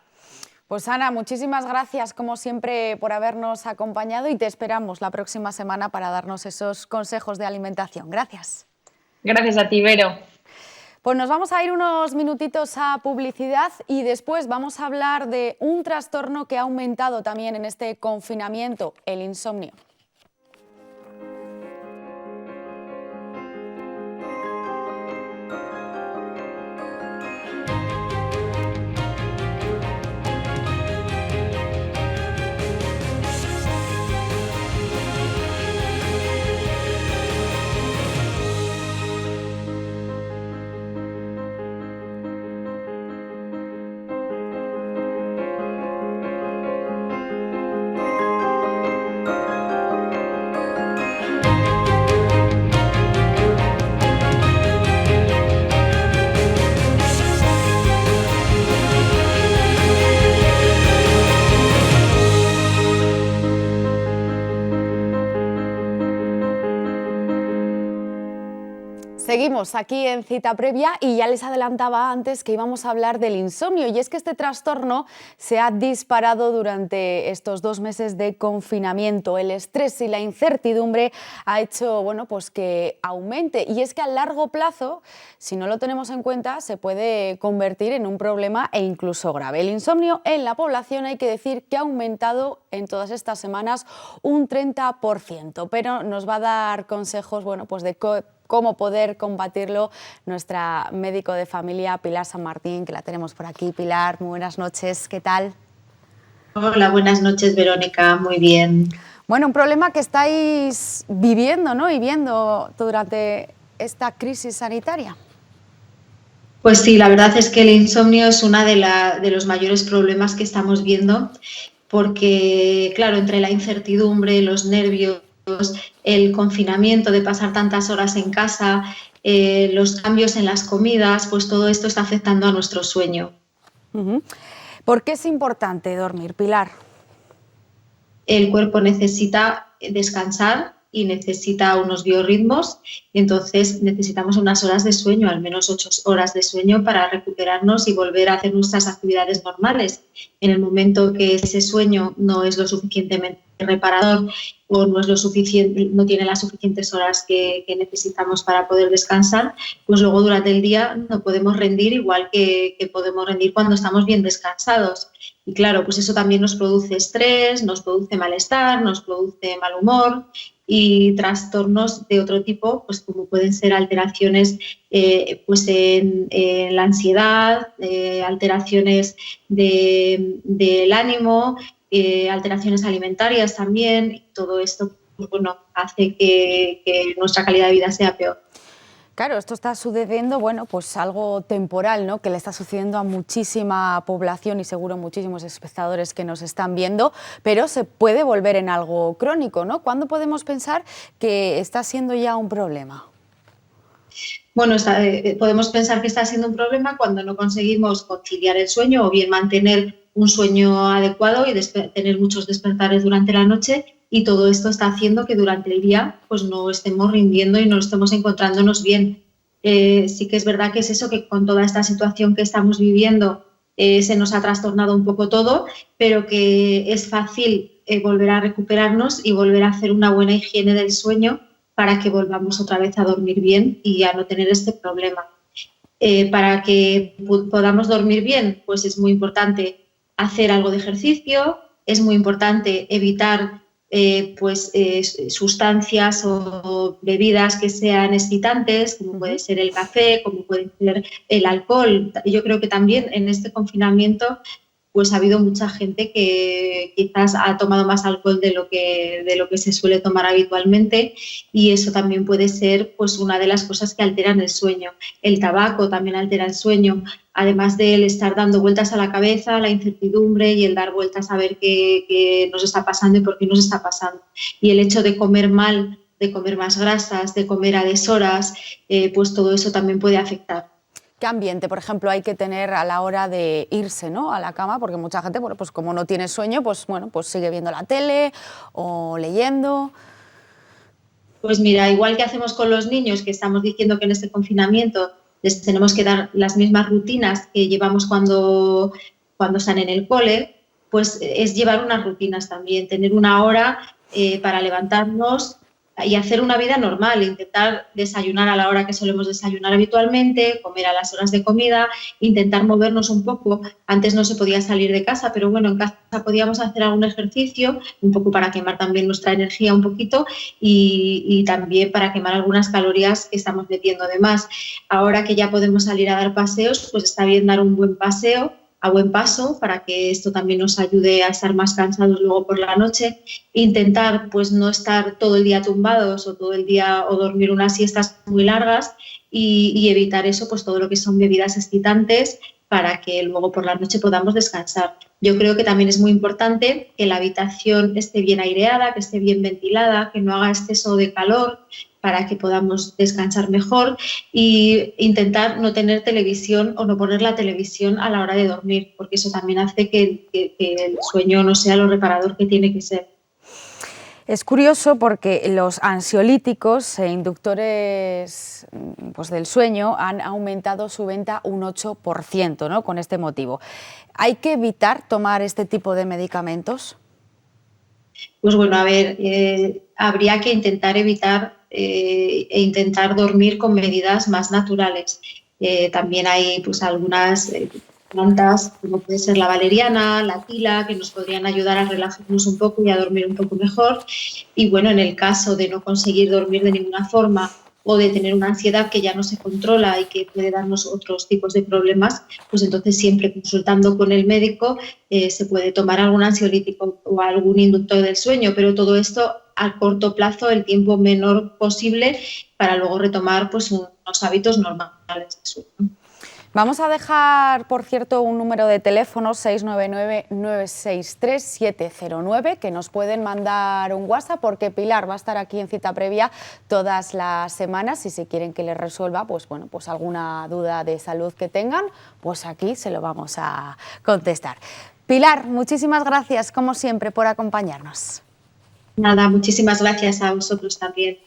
Pues Ana, muchísimas gracias como siempre por habernos acompañado y te esperamos la próxima semana para darnos esos consejos de alimentación. Gracias. Gracias a ti, Vero. Pues nos vamos a ir unos minutitos a publicidad y después vamos a hablar de un trastorno que ha aumentado también en este confinamiento, el insomnio. Seguimos aquí en Cita Previa y ya les adelantaba antes que íbamos a hablar del insomnio, y es que este trastorno se ha disparado durante estos 2 meses de confinamiento. El estrés y la incertidumbre ha hecho pues que aumente, y es que a largo plazo, si no lo tenemos en cuenta, se puede convertir en un problema e incluso grave. El insomnio en la población, hay que decir que ha aumentado en todas estas semanas un 30%, pero nos va a dar consejos pues de cómo poder combatirlo nuestra médico de familia, Pilar San Martín, que la tenemos por aquí. Pilar, muy buenas noches, ¿qué tal? Hola, buenas noches, Verónica, muy bien. Bueno, un problema que estáis viviendo, ¿no? Y viendo durante esta crisis sanitaria. Pues sí, la verdad es que el insomnio es uno de los mayores problemas que estamos viendo, porque, claro, entre la incertidumbre, los nervios, el confinamiento de pasar tantas horas en casa, los cambios en las comidas, pues todo esto está afectando a nuestro sueño. ¿Por qué es importante dormir, Pilar? El cuerpo necesita descansar y necesita unos biorritmos, entonces necesitamos unas horas de sueño, al menos 8 horas de sueño para recuperarnos y volver a hacer nuestras actividades normales. En el momento que ese sueño no es lo suficientemente reparador o no es lo suficiente, no tiene las suficientes horas que necesitamos para poder descansar, pues luego durante el día no podemos rendir igual que podemos rendir cuando estamos bien descansados. Y claro, pues eso también nos produce estrés, nos produce malestar, nos produce mal humor y trastornos de otro tipo, pues como pueden ser alteraciones pues en la ansiedad, alteraciones del ánimo, alteraciones alimentarias también, y todo esto pues, bueno, hace que nuestra calidad de vida sea peor. Claro, esto está sucediendo, bueno, pues algo temporal, ¿no?, que le está sucediendo a muchísima población y seguro muchísimos espectadores que nos están viendo, pero se puede volver en algo crónico, ¿no? ¿Cuándo podemos pensar que está siendo ya un problema? Bueno, podemos pensar que está siendo un problema cuando no conseguimos conciliar el sueño o bien mantener un sueño adecuado y tener muchos despertares durante la noche, y todo esto está haciendo que durante el día pues no estemos rindiendo y no estemos encontrándonos bien. Sí que es verdad que es eso, que con toda esta situación que estamos viviendo se nos ha trastornado un poco todo, pero que es fácil volver a recuperarnos y volver a hacer una buena higiene del sueño para que volvamos otra vez a dormir bien y a no tener este problema. Para que podamos dormir bien, pues es muy importante hacer algo de ejercicio, es muy importante evitar sustancias o bebidas que sean excitantes, como puede ser el café, como puede ser el alcohol. Yo creo que también en este confinamiento pues ha habido mucha gente que quizás ha tomado más alcohol de lo que se suele tomar habitualmente, y eso también puede ser pues una de las cosas que alteran el sueño. El tabaco también altera el sueño, además del estar dando vueltas a la cabeza, la incertidumbre y el dar vueltas a ver qué nos está pasando y por qué nos está pasando. Y el hecho de comer mal, de comer más grasas, de comer a deshoras, pues todo eso también puede afectar. ¿Qué ambiente, por ejemplo, hay que tener a la hora de irse, ¿no?, a la cama? Porque mucha gente, bueno, pues como no tiene sueño, pues bueno, pues sigue viendo la tele o leyendo. Pues mira, igual que hacemos con los niños, que estamos diciendo que en este confinamiento les tenemos que dar las mismas rutinas que llevamos cuando están en el cole, pues es llevar unas rutinas también, tener una hora para levantarnos y hacer una vida normal, intentar desayunar a la hora que solemos desayunar habitualmente, comer a las horas de comida, intentar movernos un poco. Antes no se podía salir de casa, pero bueno, en casa podíamos hacer algún ejercicio, un poco para quemar también nuestra energía un poquito y también para quemar algunas calorías que estamos metiendo de más. Ahora que ya podemos salir a dar paseos, pues está bien dar un buen paseo a buen paso para que esto también nos ayude a estar más cansados luego por la noche. Intentar pues no estar todo el día tumbados o todo el día o dormir unas siestas muy largas y evitar eso, pues todo lo que son bebidas excitantes, para que luego por la noche podamos descansar. Yo creo que también es muy importante que la habitación esté bien aireada, que esté bien ventilada, que no haga exceso de calor, para que podamos descansar mejor, y intentar no tener televisión o no poner la televisión a la hora de dormir, porque eso también hace que el sueño no sea lo reparador que tiene que ser. Es curioso porque los ansiolíticos e inductores pues, del sueño han aumentado su venta un 8%, ¿no?, con este motivo. ¿Hay que evitar tomar este tipo de medicamentos? Pues bueno, a ver, habría que intentar evitar e intentar dormir con medidas más naturales. También hay pues algunas plantas, como puede ser la valeriana, la tila, que nos podrían ayudar a relajarnos un poco y a dormir un poco mejor. Y bueno, en el caso de no conseguir dormir de ninguna forma o de tener una ansiedad que ya no se controla y que puede darnos otros tipos de problemas, pues entonces siempre consultando con el médico se puede tomar algún ansiolítico o algún inductor del sueño, pero todo esto a corto plazo, el tiempo menor posible, para luego retomar pues unos hábitos normales de sueño. Vamos a dejar, por cierto, un número de teléfono, 699-963-709, que nos pueden mandar un WhatsApp, porque Pilar va a estar aquí en Cita Previa todas las semanas, y si quieren que les resuelva pues, bueno, pues alguna duda de salud que tengan, pues aquí se lo vamos a contestar. Pilar, muchísimas gracias, como siempre, por acompañarnos. Nada, muchísimas gracias a vosotros también.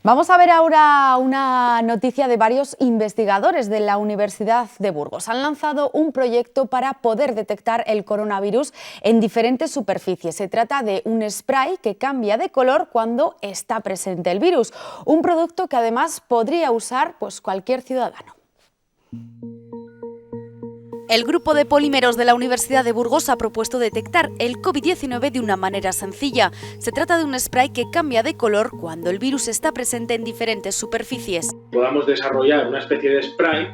Vamos a ver ahora una noticia de varios investigadores de la Universidad de Burgos. Han lanzado un proyecto para poder detectar el coronavirus en diferentes superficies. Se trata de un spray que cambia de color cuando está presente el virus. Un producto que además podría usar pues, cualquier ciudadano. El grupo de polímeros de la Universidad de Burgos ha propuesto detectar el COVID-19 de una manera sencilla. Se trata de un spray que cambia de color cuando el virus está presente en diferentes superficies. Podamos desarrollar una especie de spray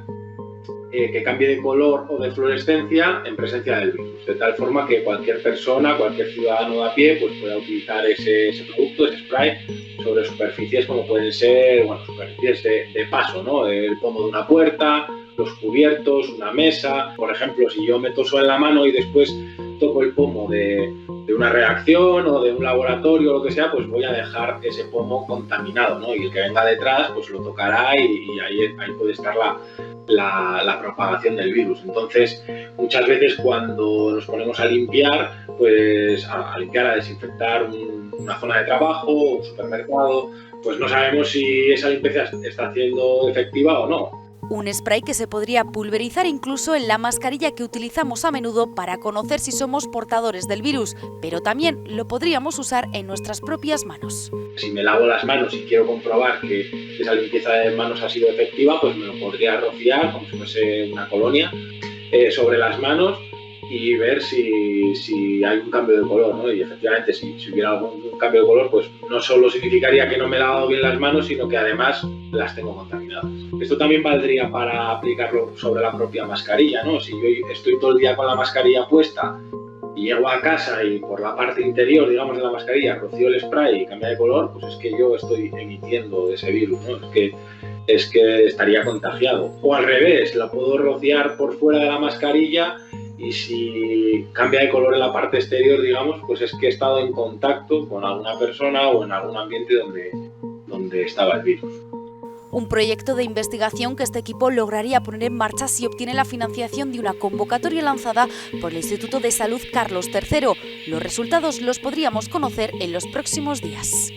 que cambie de color o de fluorescencia en presencia del virus, de tal forma que cualquier persona, cualquier ciudadano de a pie, pues pueda utilizar ese producto, ese spray, sobre superficies como pueden ser, bueno, superficies de paso, ¿no? El pomo de una puerta, los cubiertos, una mesa. Por ejemplo, si yo me toso en la mano y después toco el pomo de una reacción o de un laboratorio o lo que sea, pues voy a dejar ese pomo contaminado, ¿no? Y el que venga detrás pues lo tocará y ahí puede estar la propagación del virus. Entonces, muchas veces cuando nos ponemos a limpiar, pues a limpiar, a desinfectar una zona de trabajo, un supermercado, pues no sabemos si esa limpieza está siendo efectiva o no. Un spray que se podría pulverizar incluso en la mascarilla que utilizamos a menudo para conocer si somos portadores del virus, pero también lo podríamos usar en nuestras propias manos. Si me lavo las manos y quiero comprobar que esa limpieza de manos ha sido efectiva, pues me lo podría rociar como si fuese una colonia sobre las manos y ver si hay un cambio de color, ¿no? Y efectivamente, si hubiera algún cambio de color, pues no solo significaría que no me he lavado bien las manos, sino que además las tengo contaminadas. Esto también valdría para aplicarlo sobre la propia mascarilla, ¿no? Si yo estoy todo el día con la mascarilla puesta y llego a casa y por la parte interior, digamos, de la mascarilla rocío el spray y cambia de color, pues es que yo estoy emitiendo ese virus, ¿no? Es que estaría contagiado. O al revés, la puedo rociar por fuera de la mascarilla y si cambia de color en la parte exterior, digamos, pues es que he estado en contacto con alguna persona o en algún ambiente donde estaba el virus. Un proyecto de investigación que este equipo lograría poner en marcha si obtiene la financiación de una convocatoria lanzada por el Instituto de Salud Carlos III. Los resultados los podríamos conocer en los próximos días.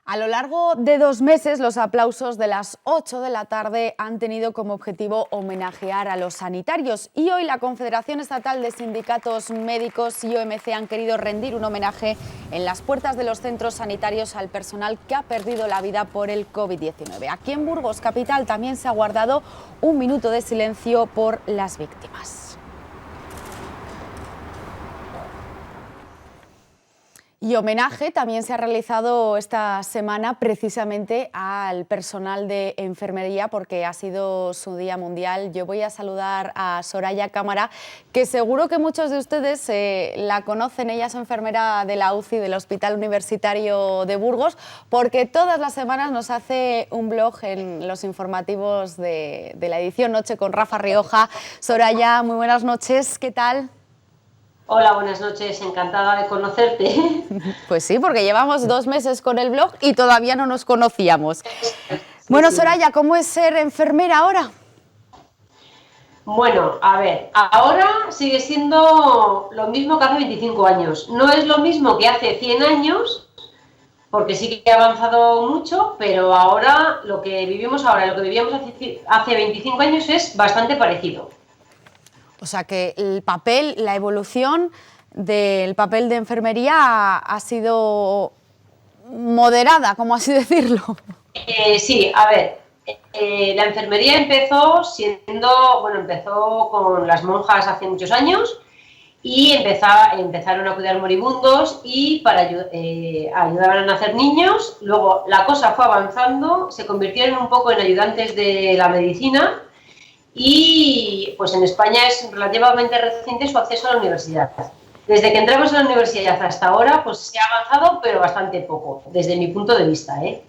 A lo largo de 2 meses, los aplausos de las 8 de la tarde han tenido como objetivo homenajear a los sanitarios y hoy la Confederación Estatal de Sindicatos Médicos y OMC han querido rendir un homenaje en las puertas de los centros sanitarios al personal que ha perdido la vida por el COVID-19. Aquí en Burgos Capital también se ha guardado un minuto de silencio por las víctimas. Y homenaje también se ha realizado esta semana precisamente al personal de enfermería porque ha sido su Día Mundial. Yo voy a saludar a Soraya Cámara, que seguro que muchos de ustedes la conocen. Ella es enfermera de la UCI del Hospital Universitario de Burgos porque todas las semanas nos hace un blog en los informativos de la edición Noche con Rafa Rioja. Soraya, muy buenas noches, ¿qué tal? Hola, buenas noches, encantada de conocerte. Pues sí, porque llevamos 2 meses con el blog y todavía no nos conocíamos. Bueno, Soraya, ¿cómo es ser enfermera ahora? Bueno, a ver, ahora sigue siendo lo mismo que hace 25 años. No es lo mismo que hace 100 años, porque sí que ha avanzado mucho, pero ahora lo que vivimos ahora y lo que vivíamos hace 25 años es bastante parecido. O sea que el papel, la evolución del papel de enfermería ha sido moderada, como así decirlo. Sí, a ver, la enfermería empezó con las monjas hace muchos años y empezaron a cuidar moribundos y ayudaban a nacer niños. Luego la cosa fue avanzando, se convirtieron un poco en ayudantes de la medicina. Y pues en España es relativamente reciente su acceso a la universidad. Desde que entramos en la universidad hasta ahora, pues se ha avanzado, pero bastante poco, desde mi punto de vista, ¿eh?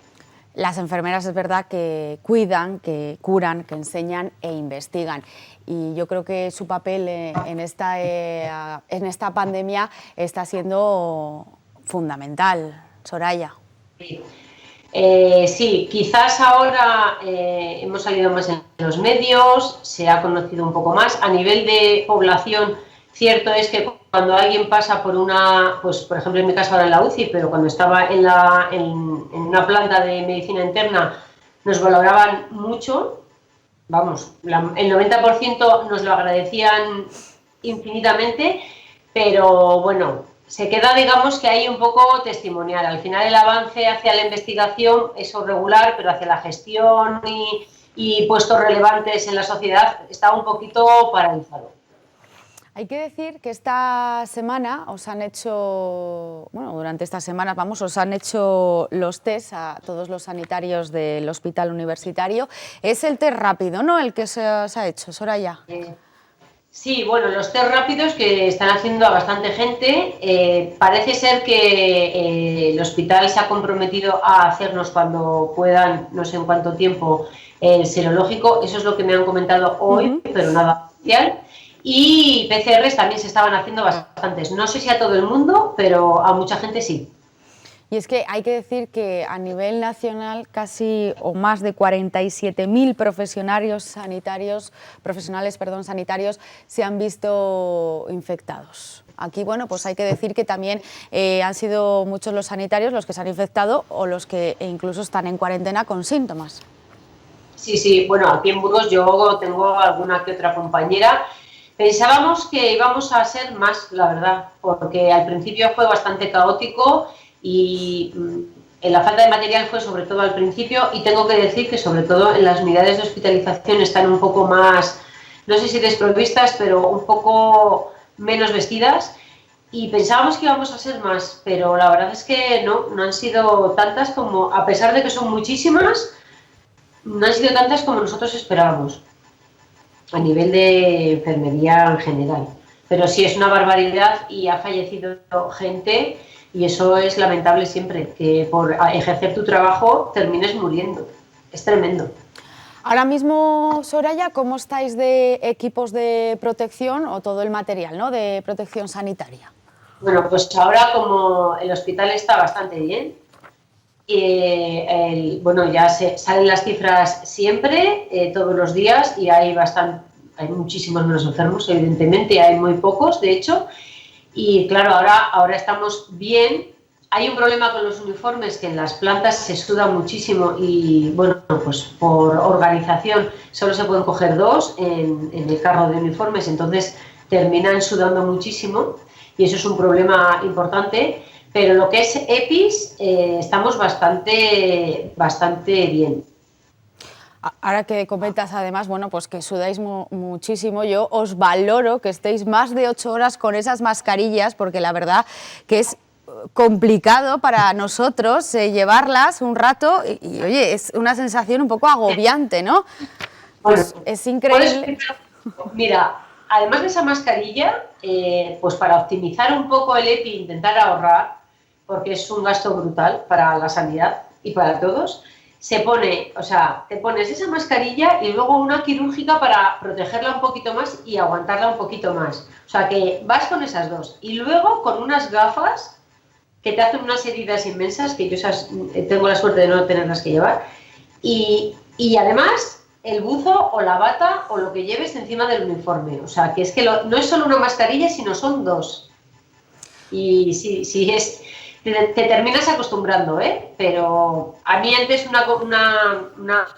Las enfermeras es verdad que cuidan, que curan, que enseñan e investigan. Y yo creo que su papel en esta pandemia está siendo fundamental, Soraya. Sí. Sí, quizás ahora hemos salido más en los medios, se ha conocido un poco más. A nivel de población, cierto es que cuando alguien pasa por una, pues por ejemplo en mi caso ahora en la UCI, pero cuando estaba en una planta de medicina interna nos valoraban mucho, vamos, el 90% nos lo agradecían infinitamente, pero bueno, se queda, digamos, que hay un poco testimonial. Al final el avance hacia la investigación es regular, pero hacia la gestión y puestos relevantes en la sociedad está un poquito paralizado. Hay que decir que esta semana os han hecho, bueno, durante estas semanas, vamos, os han hecho los test a todos los sanitarios del hospital universitario. Es el test rápido, ¿no?, el que se os ha hecho, Soraya. Sí, bueno, los test rápidos que están haciendo a bastante gente. Parece ser que el hospital se ha comprometido a hacernos cuando puedan, no sé en cuánto tiempo, el serológico. Eso es lo que me han comentado hoy, pero nada oficial. Y PCRs también se estaban haciendo bastantes. No sé si a todo el mundo, pero a mucha gente sí. Y es que hay que decir que a nivel nacional casi o más de 47.000 profesionales sanitarios se han visto infectados. Aquí, bueno, pues hay que decir que también han sido muchos los sanitarios los que se han infectado o los que incluso están en cuarentena con síntomas. Sí, bueno, aquí en Burgos yo tengo alguna que otra compañera. Pensábamos que íbamos a ser más, la verdad, porque al principio fue bastante caótico y la falta de material fue sobre todo al principio, y tengo que decir que sobre todo en las unidades de hospitalización están un poco más, no sé si desprovistas, pero un poco menos vestidas, y pensábamos que íbamos a ser más, pero la verdad es que no han sido tantas como, a pesar de que son muchísimas, no han sido tantas como nosotros esperábamos a nivel de enfermería en general. Pero sí, es una barbaridad y ha fallecido gente, y eso es lamentable siempre, que por ejercer tu trabajo termines muriendo. Es tremendo. Ahora mismo, Soraya, ¿cómo estáis de equipos de protección o todo el material, ¿no?, de protección sanitaria? Bueno, pues ahora como el hospital está bastante bien, bueno, ya salen las cifras siempre, todos los días, y hay muchísimos menos enfermos, evidentemente, hay muy pocos, de hecho, y claro, ahora estamos bien. Hay un problema con los uniformes, que en las plantas se suda muchísimo y, bueno, pues por organización solo se pueden coger 2 en el carro de uniformes, entonces terminan sudando muchísimo y eso es un problema importante. Pero lo que es EPIs, estamos bastante bien. Ahora que comentas además, bueno, pues que sudáis muchísimo, yo os valoro que estéis más de 8 horas con esas mascarillas, porque la verdad que es complicado para nosotros llevarlas un rato y, oye, es una sensación un poco agobiante, ¿no? Pues bueno, es increíble. Mira, además de esa mascarilla, pues para optimizar un poco el EPI, intentar ahorrar, porque es un gasto brutal para la sanidad y para todos, te pones esa mascarilla y luego una quirúrgica para protegerla un poquito más y aguantarla un poquito más. O sea, que vas con esas 2. Y luego con unas gafas que te hacen unas heridas inmensas, que yo tengo la suerte de no tenerlas que llevar. Y además, el buzo o la bata o lo que lleves encima del uniforme. O sea, que es que no es solo una mascarilla, sino son 2. Y sí es... Te terminas acostumbrando, pero a mí antes una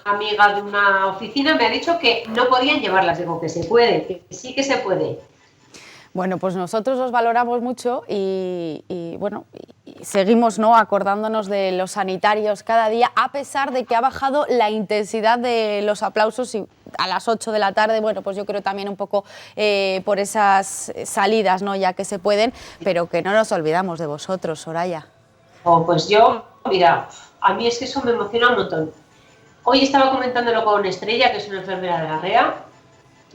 amiga de una oficina me ha dicho que no podían llevarlas. Digo que se puede, que sí que se puede. Bueno, pues nosotros os valoramos mucho y bueno, y seguimos, ¿no?, acordándonos de los sanitarios cada día, a pesar de que ha bajado la intensidad de los aplausos y a las 8 de la tarde, bueno, pues yo creo también un poco por esas salidas, ¿no?, ya que se pueden, pero que no nos olvidamos de vosotros, Soraya. Pues yo, mira, a mí es que eso me emociona un montón. Hoy estaba comentándolo con Estrella, que es una enfermera de la REA,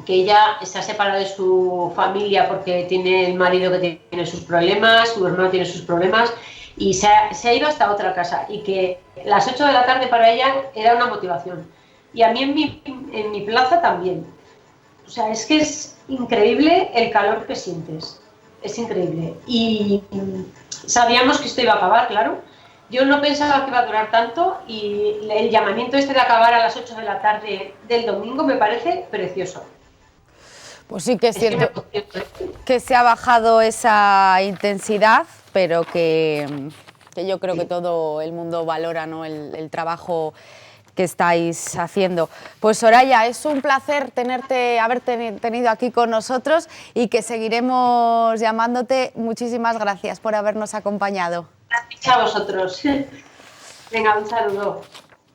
que ella se ha separado de su familia porque tiene el marido que tiene sus problemas, su hermano tiene sus problemas, y se ha ido hasta otra casa, y que las 8 de la tarde para ella era una motivación. Y a mí en mi plaza también. O sea, es que es increíble el calor que sientes. Es increíble. Y sabíamos que esto iba a acabar, claro. Yo no pensaba que iba a durar tanto, y el llamamiento de acabar a las 8 de la tarde del domingo me parece precioso. Pues sí que es cierto que se ha bajado esa intensidad, pero que yo creo que todo el mundo valora, ¿no?, el trabajo que estáis haciendo. Pues Soraya, es un placer haberte tenido aquí con nosotros y que seguiremos llamándote. Muchísimas gracias por habernos acompañado. Gracias a vosotros. Venga, un saludo.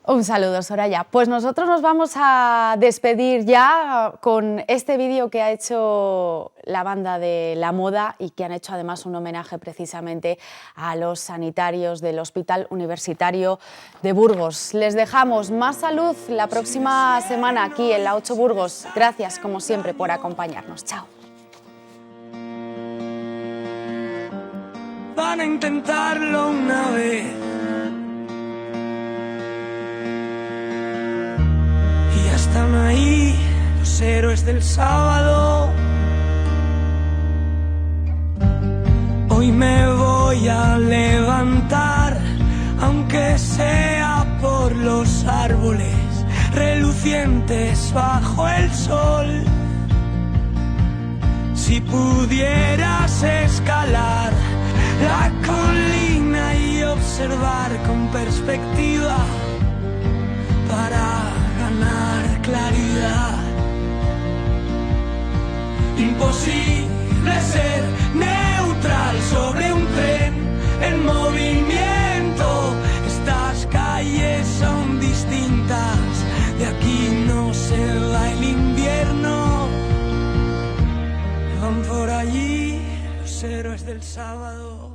Un saludo, Soraya. Pues nosotros nos vamos a despedir ya con este vídeo que ha hecho la banda de La Moda y que han hecho además un homenaje precisamente a los sanitarios del Hospital Universitario de Burgos. Les dejamos más salud la próxima semana aquí en La 8 Burgos. Gracias, como siempre, por acompañarnos. Chao. Van a intentarlo una vez. Están ahí los héroes del sábado. Hoy me voy a levantar, aunque sea por los árboles relucientes bajo el sol. Si pudieras escalar la colina y observar con perspectiva para ganar claridad. Imposible ser neutral sobre un tren en movimiento. Estas calles son distintas, de aquí no se va el invierno. Van por allí los héroes del sábado.